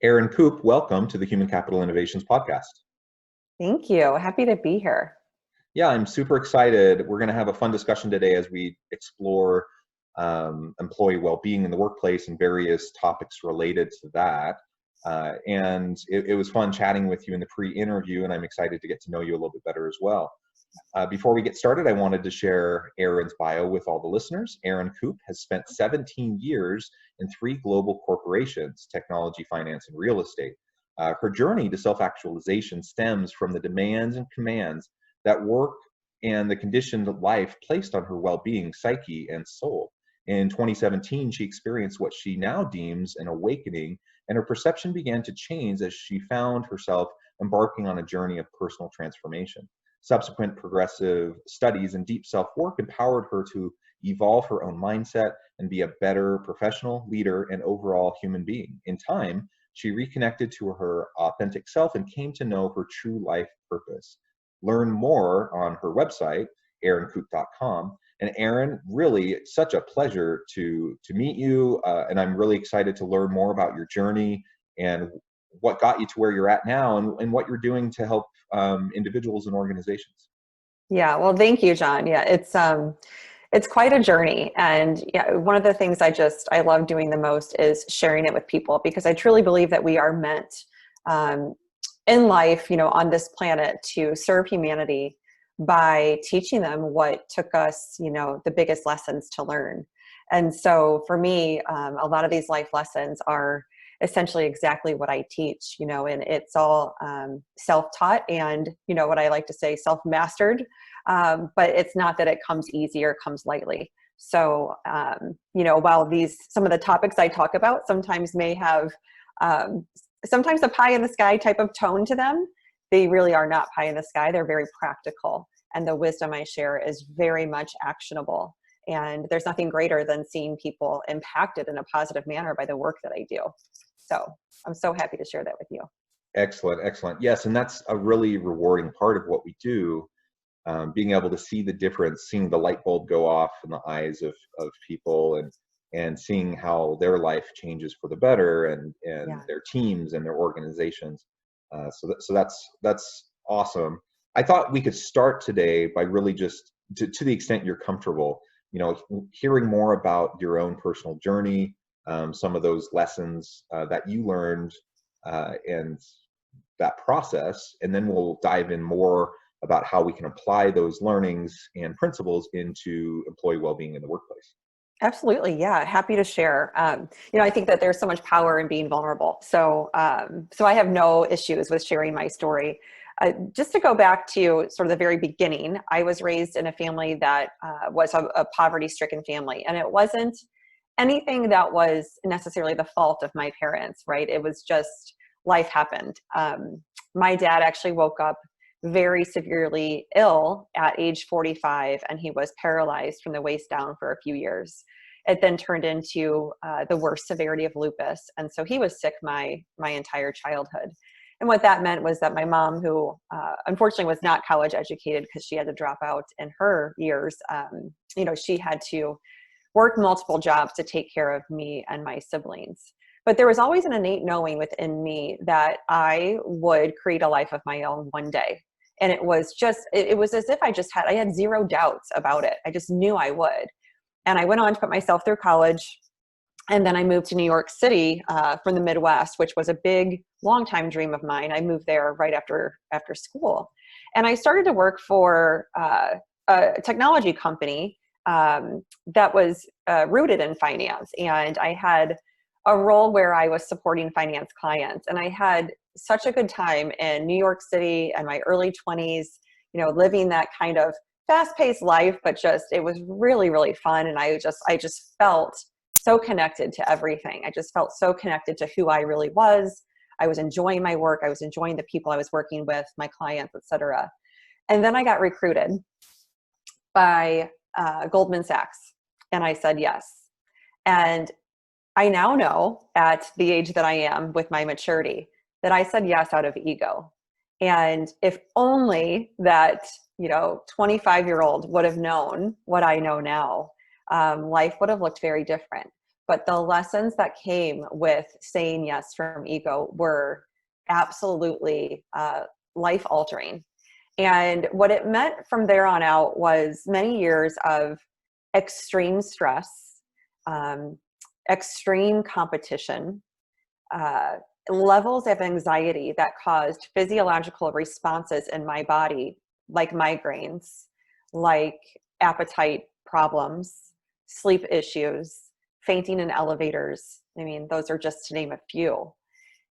Erin Coupe, welcome to the Human Capital Innovations Podcast. Thank you. Happy to be here. Yeah, I'm super excited. We're going to have a fun discussion today as we explore employee well-being in the workplace and various topics related to that. And it was fun chatting with you in the pre-interview, and I'm excited to get to know you a little bit better as well. Before we get started, I wanted to share Erin's bio with all the listeners. Erin Coupe has spent 17 years in 3 global corporations: technology, finance, and real estate. Her journey to self-actualization stems from the demands and commands that work and the conditioned life placed on her well-being, psyche, and soul. In 2017, she experienced what she now deems an awakening, and her perception began to change as she found herself embarking on a journey of personal transformation. Subsequent progressive studies and deep self-work empowered her to evolve her own mindset and be a better professional, leader, and overall human being. In time, she reconnected to her authentic self and came to know her true life purpose. Learn more on her website, erincoupe.com. And Erin, really such a pleasure to meet you. And I'm really excited to learn more about your journey and what got you to where you're at now, and what you're doing to help individuals and organizations. Yeah, well, thank you, John. Yeah, it's quite a journey, and yeah, one of the things I love doing the most is sharing it with people, because I truly believe that we are meant um, in life, on this planet, to serve humanity by teaching them what took us, the biggest lessons to learn. And so for me, a lot of these life lessons are essentially exactly what I teach, and it's all self-taught and, what I like to say, self-mastered. But it's not that it comes easy or comes lightly. So, while some of the topics I talk about sometimes may have sometimes a pie in the sky type of tone to them, they really are not pie in the sky. They're very practical. And the wisdom I share is very much actionable. And there's nothing greater than seeing people impacted in a positive manner by the work that I do. So I'm so happy to share that with you. Excellent, excellent. Yes, and that's a really rewarding part of what we do. Being able to see the difference, seeing the light bulb go off in the eyes of people, and seeing how their life changes for the better, and Yeah. their teams and their organizations. So that's awesome. I thought we could start today by really just to the extent you're comfortable, hearing more about your own personal journey, some of those lessons that you learned, and that process, and then we'll dive in more about how we can apply those learnings and principles into employee well-being in the workplace. Absolutely. Yeah. Happy to share. I think that there's so much power in being vulnerable. So I have no issues with sharing my story. Just to go back to sort of the very beginning, I was raised in a family that was a poverty-stricken family, and it wasn't anything that was necessarily the fault of my parents, right? It was just life happened. My dad actually woke up very severely ill at age 45, and he was paralyzed from the waist down for a few years. It then turned into the worst severity of lupus, and so he was sick my entire childhood. And what that meant was that my mom, who unfortunately was not college educated because she had to drop out in her years, she had to work multiple jobs to take care of me and my siblings. But there was always an innate knowing within me that I would create a life of my own one day. And it was as if I had zero doubts about it. I just knew I would. And I went on to put myself through college. And then I moved to New York City from the Midwest, which was a big, long-time dream of mine. I moved there right after school. And I started to work for a technology company that was rooted in finance. And I had a role where I was supporting finance clients. And I had such a good time in New York City in my early 20s, living that kind of fast-paced life, but it was really, really fun. And I just felt so connected to everything. I just felt so connected to who I really was. I was enjoying my work. I was enjoying the people I was working with, my clients, et cetera. And then I got recruited by Goldman Sachs. And I said yes. And I now know, at the age that I am with my maturity, that I said yes out of ego. And if only that, 25-year-old would have known what I know now, life would have looked very different. but the lessons that came with saying yes from ego were absolutely life altering. And what it meant from there on out was many years of extreme stress, extreme competition, levels of anxiety that caused physiological responses in my body, like migraines, like appetite problems, sleep issues, fainting in elevators. I mean, those are just to name a few.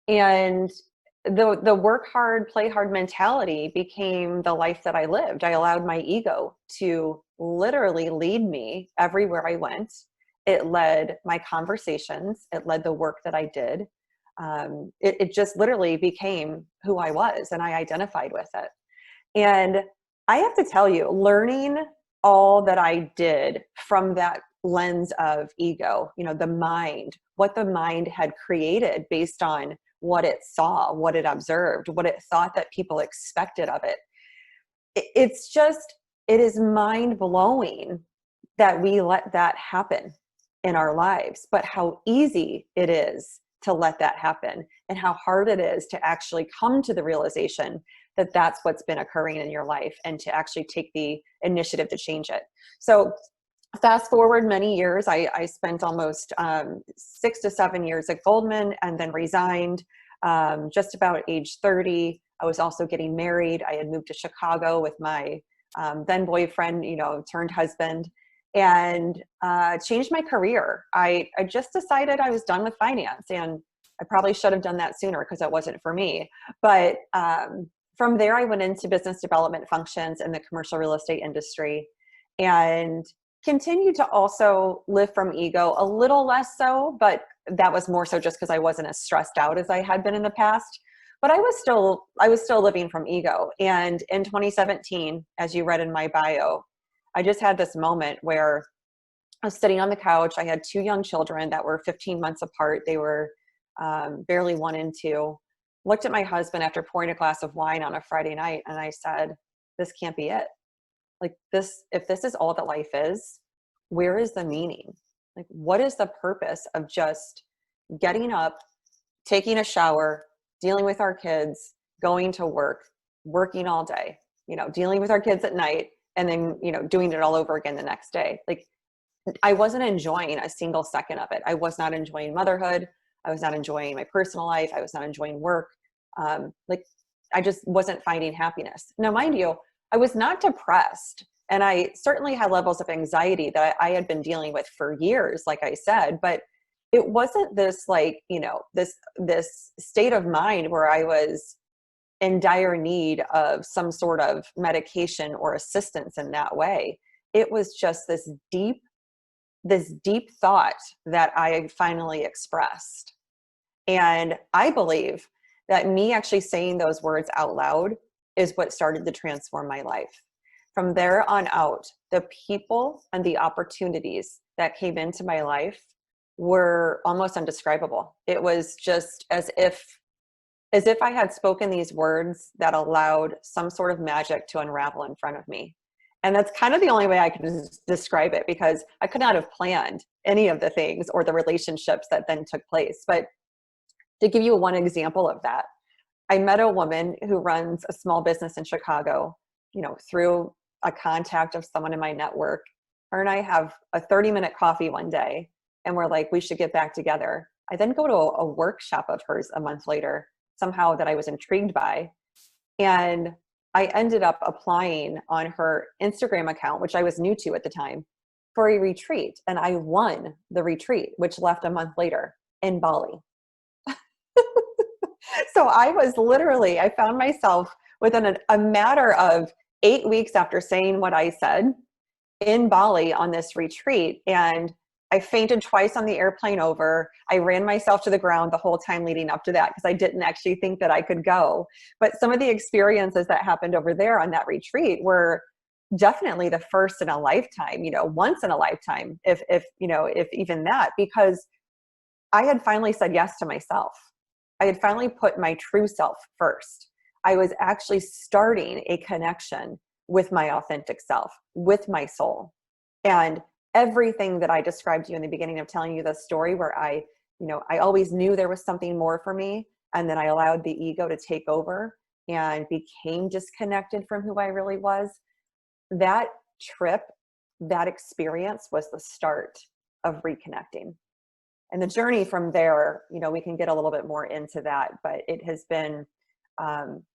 And the work hard, play hard mentality became the life that I lived. I allowed my ego to literally lead me everywhere I went. It led my conversations. It led the work that I did. It just literally became who I was, and I identified with it. And I have to tell you, learning all that I did from that lens of ego, the mind, what the mind had created based on what it saw, what it observed, what it thought that people expected of it. It is mind blowing that we let that happen in our lives, but how easy it is to let that happen and how hard it is to actually come to the realization that that's what's been occurring in your life and to actually take the initiative to change it. So fast forward many years, I spent almost 6 to 7 years at Goldman and then resigned just about age 30. I was also getting married. I had moved to Chicago with my then boyfriend, turned husband, and changed my career. I just decided I was done with finance, and I probably should have done that sooner because it wasn't for me. But from there, I went into business development functions in the commercial real estate industry and continued to also live from ego, a little less so, but that was more so just because I wasn't as stressed out as I had been in the past. But I was still living from ego. And in 2017, as you read in my bio, I just had this moment where I was sitting on the couch. I had 2 young children that were 15 months apart. They were barely 1 and 2. Looked at my husband after pouring a glass of wine on a Friday night, and I said, this can't be it. Like this, if this is all that life is, where is the meaning? Like, what is the purpose of just getting up, taking a shower, dealing with our kids, going to work, working all day, dealing with our kids at night, and then, doing it all over again the next day. Like, I wasn't enjoying a single second of it. I was not enjoying motherhood. I was not enjoying my personal life. I was not enjoying work. I just wasn't finding happiness. Now, mind you, I was not depressed. And I certainly had levels of anxiety that I had been dealing with for years, like I said, but it wasn't this this state of mind where I was in dire need of some sort of medication or assistance in that way. It was just this deep thought that I finally expressed. And I believe that me actually saying those words out loud is what started to transform my life. From there on out, the people and the opportunities that came into my life were almost indescribable. It was just as if I had spoken these words that allowed some sort of magic to unravel in front of me. And that's kind of the only way I could describe it, because I could not have planned any of the things or the relationships that then took place. But to give you one example of that, I met a woman who runs a small business in Chicago, through a contact of someone in my network. Her and I have a 30-minute coffee one day, and we're like, we should get back together. I then go to a workshop of hers a month later, somehow that I was intrigued by. And I ended up applying on her Instagram account, which I was new to at the time, for a retreat. And I won the retreat, which left a month later in Bali. So I found myself within a matter of 8 weeks after saying what I said in Bali on this retreat. And I fainted twice on the airplane over. I ran myself to the ground the whole time leading up to that because I didn't actually think that I could go. But some of the experiences that happened over there on that retreat were definitely the first in a lifetime, once in a lifetime, if even that, because I had finally said yes to myself. I had finally put my true self first. I was actually starting a connection with my authentic self, with my soul. And everything that I described to you in the beginning of telling you the story, where I always knew there was something more for me. And then I allowed the ego to take over and became disconnected from who I really was. That trip, that experience was the start of reconnecting. And the journey from there, we can get a little bit more into that, but it has been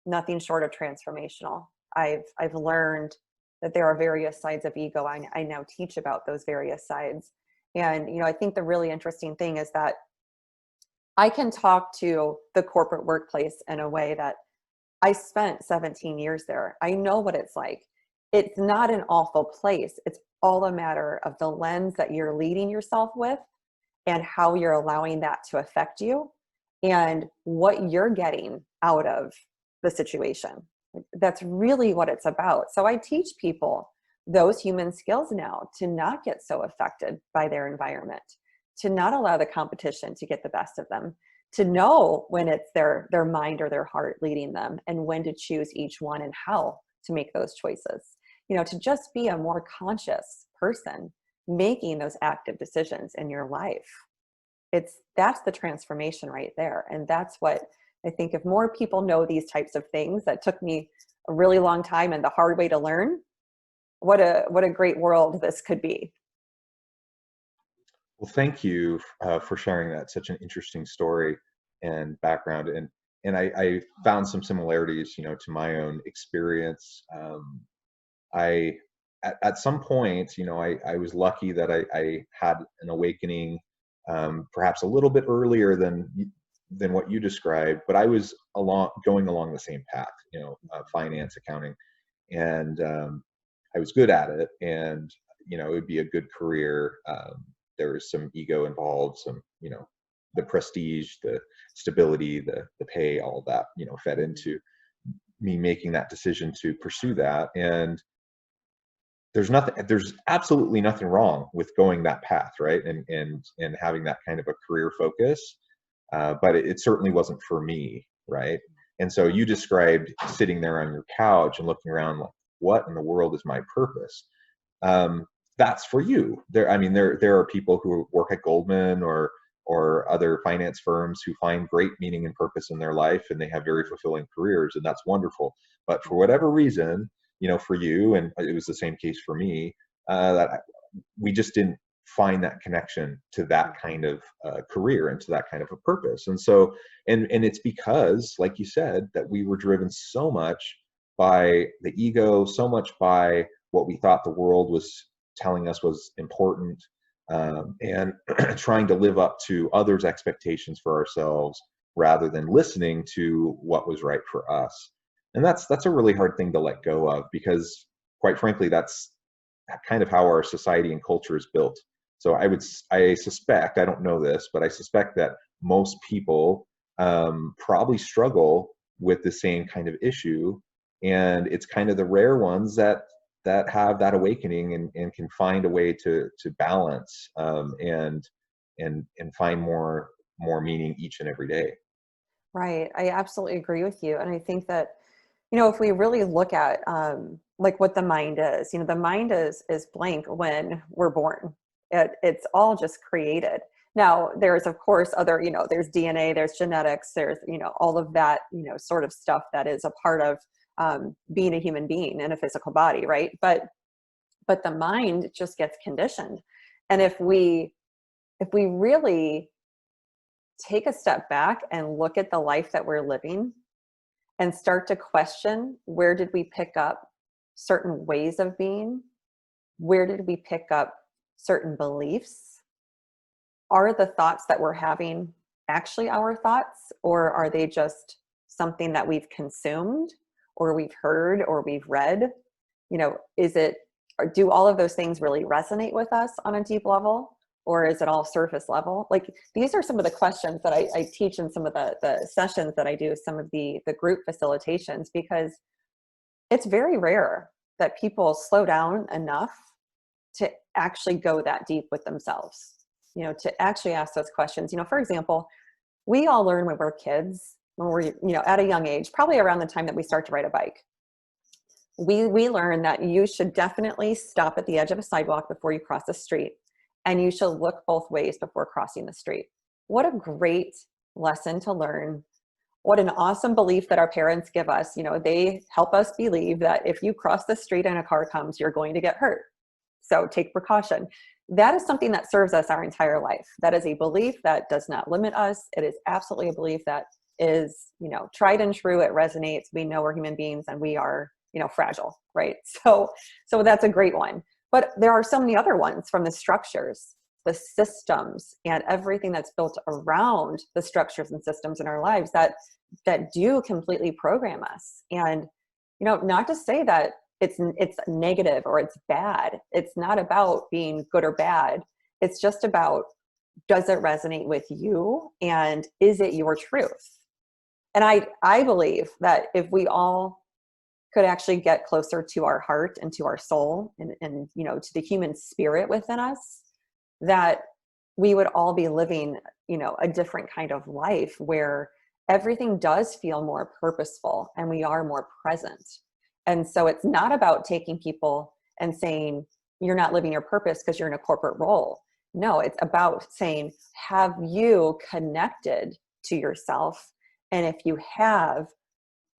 nothing short of transformational. I've learned that there are various sides of ego. I now teach about those various sides. And, I think the really interesting thing is that I can talk to the corporate workplace in a way that I spent 17 years there. I know what it's like. It's not an awful place. It's all a matter of the lens that you're leading yourself with and how you're allowing that to affect you and what you're getting out of the situation. That's really what it's about. So I teach people those human skills now to not get so affected by their environment, to not allow the competition to get the best of them, to know when it's their mind or their heart leading them and when to choose each one and how to make those choices. To just be a more conscious person making those active decisions in your life. That's the transformation right there. And that's what I think, if more people know these types of things that took me a really long time and the hard way to learn, what a great world this could be. Well, thank you for sharing that. Such an interesting story and background. And I found some similarities, to my own experience. At some point, I was lucky that I had an awakening, perhaps a little bit earlier than what you described, but I was going along the same path, finance, accounting, and I was good at it, and it would be a good career. There was some ego involved, some the prestige, the stability, the pay, all that fed into me making that decision to pursue that. And there's absolutely nothing wrong with going that path, right? And having that kind of a career focus. But it certainly wasn't for me, right? And so you described sitting there on your couch and looking around like, what in the world is my purpose? That's for you. There are people who work at Goldman or other finance firms who find great meaning and purpose in their life, and they have very fulfilling careers, and that's wonderful. But for whatever reason, for you, and it was the same case for me, that we just didn't find that connection to that kind of career and to that kind of a purpose. And so, and it's because, like you said, that we were driven so much by the ego, so much by what we thought the world was telling us was important, and trying to live up to others' expectations for ourselves rather than listening to what was right for us. And that's a really hard thing to let go of, because quite frankly, that's kind of how our society and culture is built. So I suspect, I don't know this, but I suspect that most people probably struggle with the same kind of issue. And it's kind of the rare ones that have that awakening and can find a way to balance and find more meaning each and every day. Right. I absolutely agree with you. And I think that, if we really look at like what the mind is, the mind is blank when we're born. It's all just created. Now, there's of course other, there's DNA, there's genetics, there's, all of that, sort of stuff that is a part of being a human being in a physical body, right? But the mind just gets conditioned. And if we really take a step back and look at the life that we're living and start to question, where did we pick up certain ways of being? Where did we pick up certain beliefs? Are the thoughts that we're having actually our thoughts, or are they just something that we've consumed or we've heard or we've read? Do all of those things really resonate with us on a deep level? Or is it all surface level? Like, these are some of the questions that I teach in some of the sessions that I do, some of the group facilitations, because it's very rare that people slow down enough to actually go that deep with themselves, to actually ask those questions. For example, we all learn when we're kids, when we're, at a young age, probably around the time that we start to ride a bike. we learn that you should definitely stop at the edge of a sidewalk before you cross the street, and you should look both ways before crossing the street. What a great lesson to learn. What an awesome belief that our parents give us. You know, they help us believe that if you cross the street and a car comes, you're going to get hurt. So take precaution. That is something that serves us our entire life. That is a belief that does not limit us. It is absolutely a belief that is, you know, tried and true. It resonates. We know we're human beings and we are, you know, fragile, right? So that's a great one. But there are so many other ones, from the structures, the systems, and everything that's built around the structures and systems in our lives that do completely program us. And, you know, not to say that it's negative or it's bad. It's not about being good or bad. It's just about, does it resonate with you, and is it your truth? And I believe that if we all could actually get closer to our heart and to our soul and you know, to the human spirit within us, that we would all be living, you know, a different kind of life where everything does feel more purposeful and we are more present. And so it's not about taking people and saying, you're not living your purpose because you're in a corporate role. No, it's about saying, have you connected to yourself? And if you have,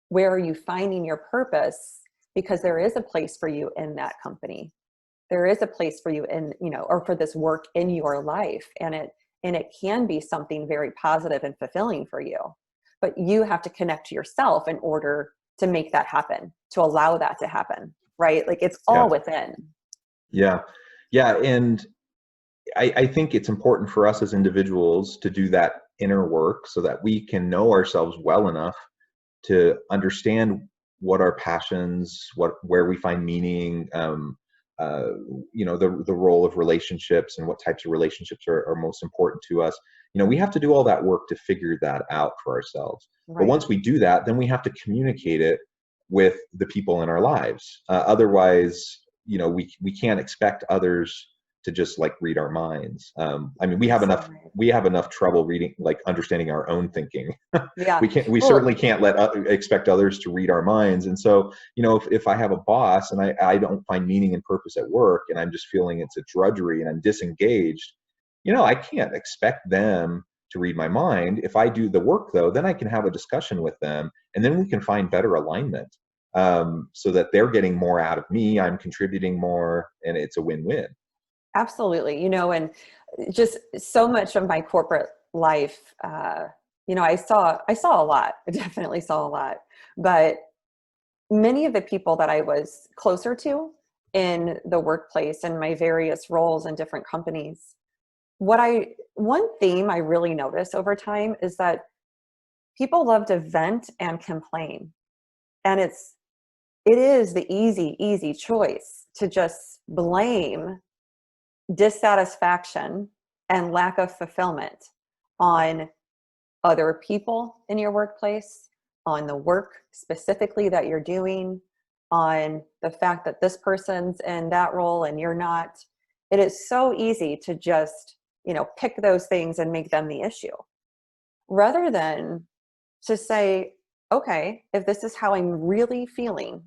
where are you finding your purpose? Because there is a place for you in that company. There is a place for you in, you know, or for this work in your life. And it can be something very positive and fulfilling for you. But you have to connect to yourself in order to make that happen, to allow that to happen, right? Like, it's all within. Yeah. Yeah. And I think it's important for us as individuals to do that inner work so that we can know ourselves well enough to understand what our passions, where we find meaning, you know, the role of relationships and what types of relationships are most important to us. You know, we have to do all that work to figure that out for ourselves. Right. But once we do that, then we have to communicate it with the people in our lives. Otherwise, you know, we can't expect others to just like read our minds. I mean, we have enough trouble reading, like understanding our own thinking. Yeah. We certainly can't expect others to read our minds. And so, you know, if I have a boss and I don't find meaning and purpose at work, and I'm just feeling it's a drudgery and I'm disengaged, you know, I can't expect them to read my mind. If I do the work though, then I can have a discussion with them, and then we can find better alignment, so that they're getting more out of me, I'm contributing more, and it's a win-win. Absolutely. You know, and just so much of my corporate life, you know, I saw a lot. I definitely saw a lot. But many of the people that I was closer to in the workplace and my various roles in different companies, one theme I really noticed over time is that people love to vent and complain. And it is the easy choice to just blame dissatisfaction and lack of fulfillment on other people in your workplace, on the work specifically that you're doing, on the fact that this person's in that role and you're not. It is so easy to just, you know, pick those things and make them the issue, rather than to say, okay, if this is how I'm really feeling,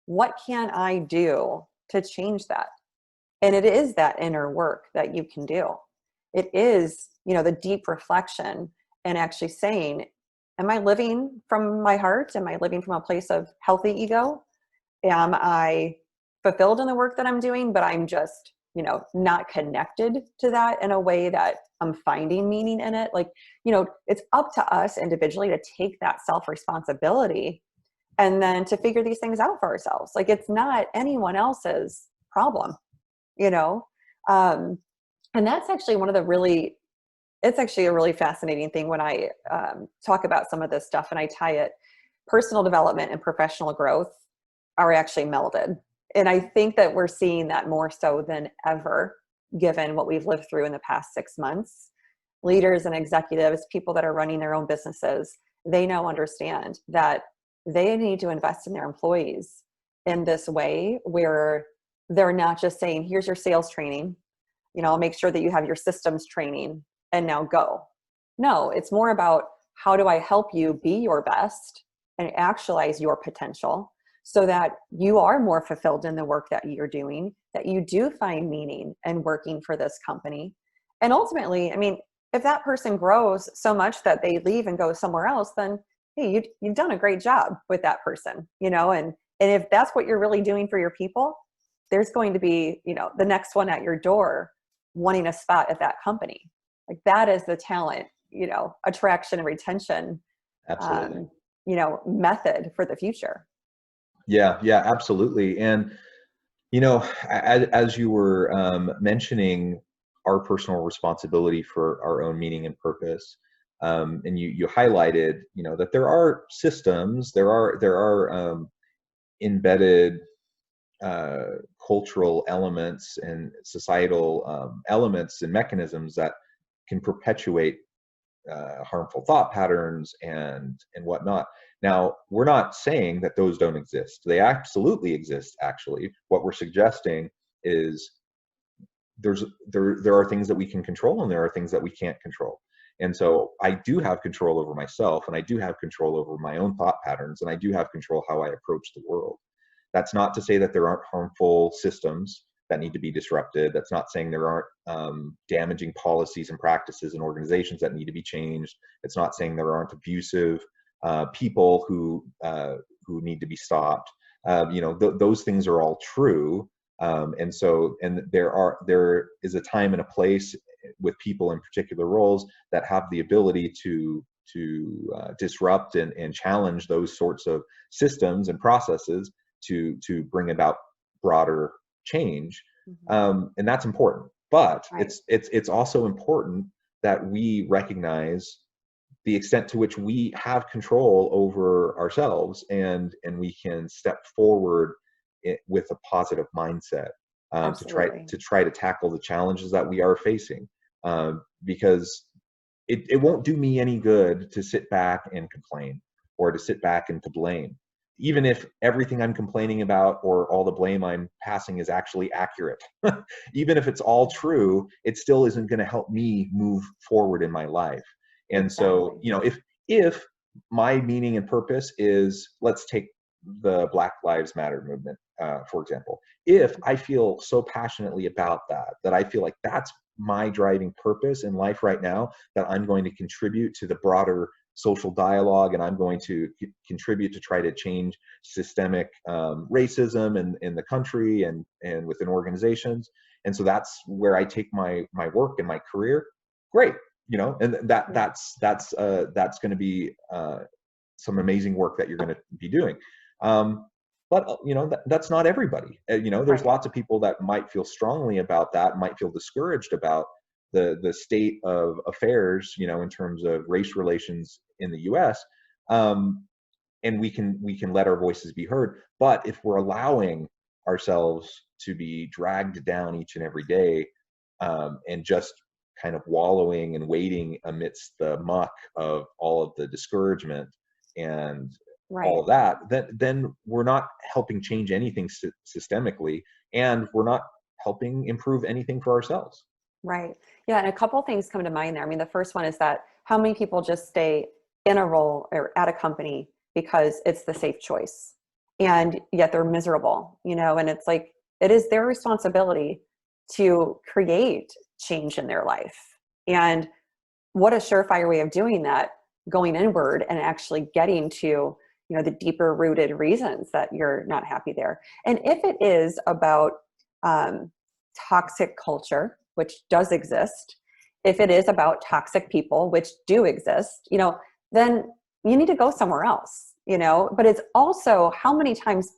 what can I do to change that? And it is that inner work that you can do. It is, you know, the deep reflection and actually saying, am I living from my heart? Am I living from a place of healthy ego? Am I fulfilled in the work that I'm doing, but I'm just, you know, not connected to that in a way that I'm finding meaning in it? Like, you know, it's up to us individually to take that self-responsibility and then to figure these things out for ourselves. Like, it's not anyone else's problem. You know, and that's actually it's actually a really fascinating thing when I talk about some of this stuff and I tie it. Personal development and professional growth are actually melded. And I think that we're seeing that more so than ever, given what we've lived through in the past 6 months. Leaders and executives, people that are running their own businesses, they now understand that they need to invest in their employees in this way where they're not just saying, here's your sales training, you know, I'll make sure that you have your systems training and now go. No, it's more about, how do I help you be your best and actualize your potential so that you are more fulfilled in the work that you're doing, that you do find meaning in working for this company. And ultimately, I mean, if that person grows so much that they leave and go somewhere else, then hey, you've done a great job with that person, you know, and if that's what you're really doing for your people, there's going to be, you know, the next one at your door wanting a spot at that company. Like that is the talent, you know, attraction and retention, Absolutely. you know, method for the future. Yeah, yeah, absolutely. And you know, as you were mentioning our personal responsibility for our own meaning and purpose, and you highlighted, you know, that there are systems, there are embedded cultural elements and societal elements and mechanisms that can perpetuate harmful thought patterns and whatnot. Now, we're not saying that those don't exist. They absolutely exist. Actually, what we're suggesting is there are things that we can control and there are things that we can't control. And so I do have control over myself, and I do have control over my own thought patterns, and I do have control how I approach the world. That's not to say that there aren't harmful systems that need to be disrupted. That's not saying there aren't damaging policies and practices and organizations that need to be changed. It's not saying there aren't abusive people who need to be stopped. You know, those things are all true. And there is a time and a place with people in particular roles that have the ability to disrupt and challenge those sorts of systems and processes to bring about broader change, and that's important. But Right. it's also important that we recognize the extent to which we have control over ourselves, and we can step forward with a positive mindset Absolutely. to try to tackle the challenges that we are facing, because it won't do me any good to sit back and complain, or to sit back and to blame, even if everything I'm complaining about or all the blame I'm passing is actually accurate. Even if it's all true, it still isn't going to help me move forward in my life. And so, Exactly. you know, if my meaning and purpose is, let's take the Black Lives Matter movement, for example. If I feel so passionately about that I feel like that's my driving purpose in life right now, that I'm going to contribute to the broader social dialogue, and I'm going to contribute to try to change systemic racism in the country and within organizations. And so that's where I take my work and my career. Great, you know, and that's going to be some amazing work that you're going to be doing. But you know, that's not everybody. You know, there's Right. lots of people that might feel strongly about that, might feel discouraged about the state of affairs, you know, in terms of race relations in the U.S. And we can let our voices be heard. But if we're allowing ourselves to be dragged down each and every day, and just kind of wallowing and waiting amidst the muck of all of the discouragement and Right. all of that, then we're not helping change anything systemically, and we're not helping improve anything for ourselves. Right. Yeah. And a couple things come to mind there. I mean, the first one is that how many people just stay in a role or at a company because it's the safe choice, and yet they're miserable, you know, and it's like, it is their responsibility to create change in their life. And what a surefire way of doing that, going inward and actually getting to, you know, the deeper rooted reasons that you're not happy there. And if it is about um, toxic culture, which does exist, if it is about toxic people, which do exist, you know, then you need to go somewhere else, you know. But it's also how many times do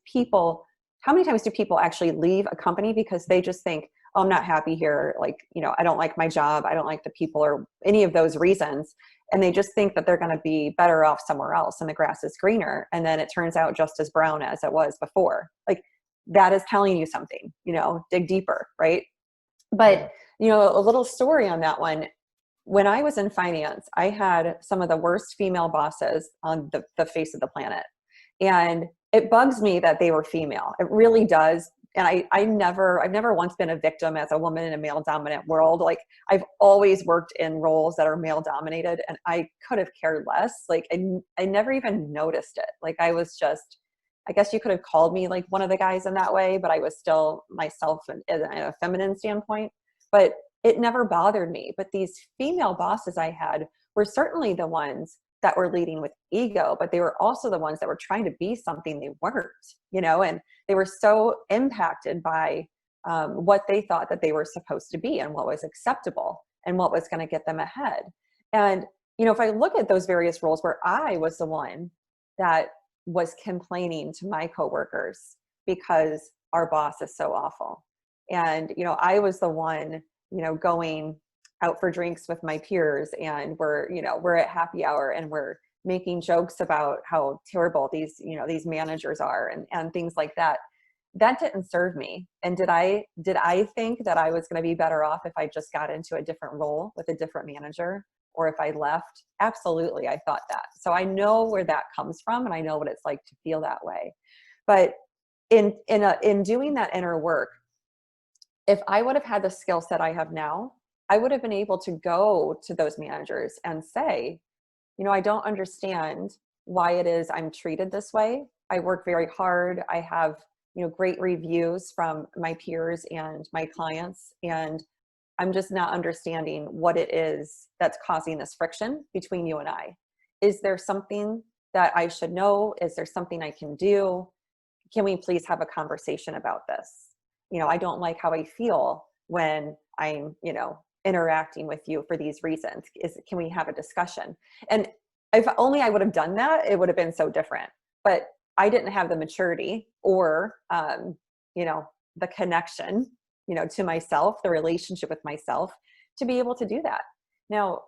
people actually leave a company because they just think, oh, I'm not happy here. Like, you know, I don't like my job. I don't like the people, or any of those reasons. And they just think that they're going to be better off somewhere else and the grass is greener. And then it turns out just as brown as it was before. Like, that is telling you something, you know, dig deeper, right? Yeah. But, you know, a little story on that one. When I was in finance, I had some of the worst female bosses on the face of the planet. And it bugs me that they were female. It really does. And I've never once been a victim as a woman in a male dominant world. Like, I've always worked in roles that are male dominated, and I could have cared less. Like, I never even noticed it. Like, I was just, I guess you could have called me like one of the guys in that way, but I was still myself in a feminine standpoint. But it never bothered me. But these female bosses I had were certainly the ones that were leading with ego, but they were also the ones that were trying to be something they weren't, and they were so impacted by what they thought that they were supposed to be and what was acceptable and what was going to get them ahead. And, if I look at those various roles where I was the one that was complaining to my coworkers because our boss is so awful. And, I was the one, going out for drinks with my peers, and we're at happy hour and we're making jokes about how terrible these managers are and things like that. That didn't serve me. And did I think that I was going to be better off if I just got into a different role with a different manager, or if I left? Absolutely, I thought that. So I know where that comes from, and I know what it's like to feel that way. But in doing that inner work, if I would have had the skill set I have now, I would have been able to go to those managers and say, I don't understand why it is I'm treated this way. I work very hard. I have, great reviews from my peers and my clients, and I'm just not understanding what it is that's causing this friction between you and I. Is there something that I should know? Is there something I can do? Can we please have a conversation about this? I don't like how I feel when I'm, interacting with you for these reasons. Can we have a discussion? And if only I would have done that, it would have been so different. But I didn't have the maturity or, the connection, to myself, the relationship with myself, to be able to do that. Now,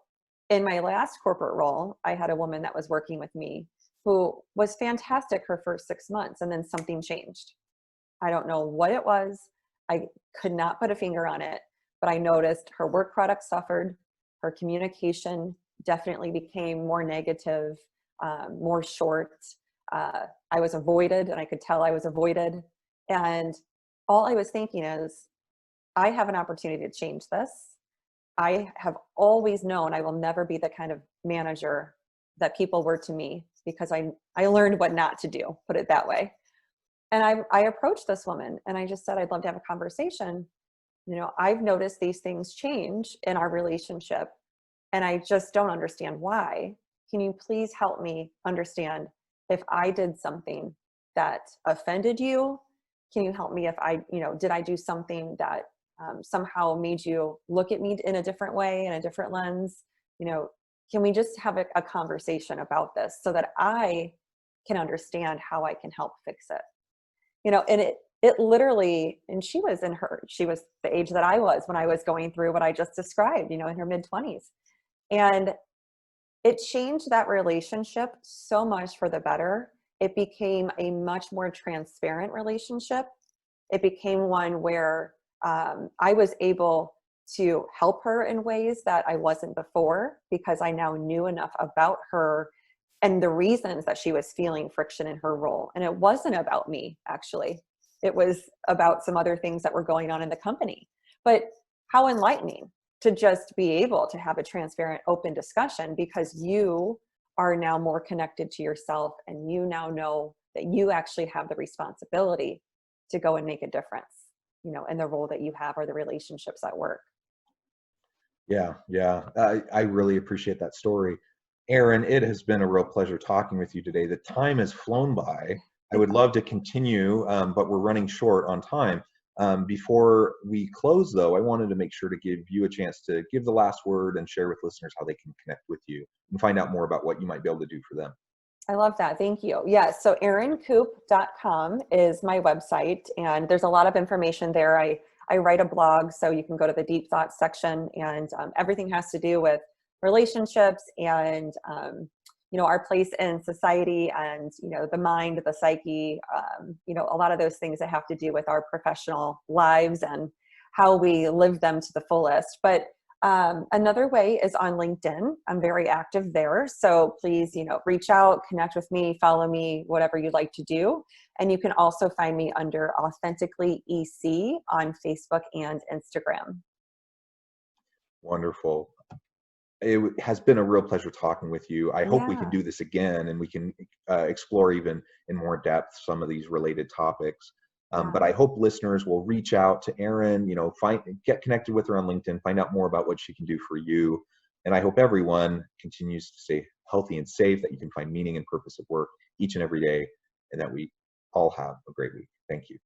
in my last corporate role, I had a woman that was working with me who was fantastic her first 6 months, and then something changed. I don't know what it was. I could not put a finger on it, but I noticed her work product suffered. Her communication definitely became more negative, more short. I was avoided, and I could tell I was avoided. And all I was thinking is, I have an opportunity to change this. I have always known I will never be the kind of manager that people were to me, because I learned what not to do, put it that way. And I approached this woman and I just said, I'd love to have a conversation. I've noticed these things change in our relationship, and I just don't understand why. Can you please help me understand if I did something that offended you? Can you help me if did I do something that somehow made you look at me in a different way, in a different lens? Can we just have a conversation about this so that I can understand how I can help fix it? And it literally, and she was the age that I was when I was going through what I just described, in her mid-20s. And it changed that relationship so much for the better. It became a much more transparent relationship. It became one where I was able to help her in ways that I wasn't before, because I now knew enough about her and the reasons that she was feeling friction in her role. And it wasn't about me, actually. It was about some other things that were going on in the company. But how enlightening to just be able to have a transparent, open discussion, because you are now more connected to yourself, and you now know that you actually have the responsibility to go and make a difference, in the role that you have or the relationships at work. Yeah. I really appreciate that story. Erin, it has been a real pleasure talking with you today. The time has flown by. I would love to continue, but we're running short on time. Before we close, though, I wanted to make sure to give you a chance to give the last word and share with listeners how they can connect with you and find out more about what you might be able to do for them. I love that. Thank you. Yes. So erincoupe.com is my website, and there's a lot of information there. I write a blog, so you can go to the deep thoughts section, and everything has to do with relationships and, our place in society, and, the mind, the psyche, a lot of those things that have to do with our professional lives and how we live them to the fullest. But another way is on LinkedIn. I'm very active there. So please, reach out, connect with me, follow me, whatever you'd like to do. And you can also find me under Authentically EC on Facebook and Instagram. Wonderful. has been a real pleasure talking with you. I hope we can Yeah. do this again, and we can explore even in more depth some of these related topics. Yeah. But I hope listeners will reach out to Erin, get connected with her on LinkedIn, find out more about what she can do for you. And I hope everyone continues to stay healthy and safe, that you can find meaning and purpose at work each and every day, and that we all have a great week. Thank you.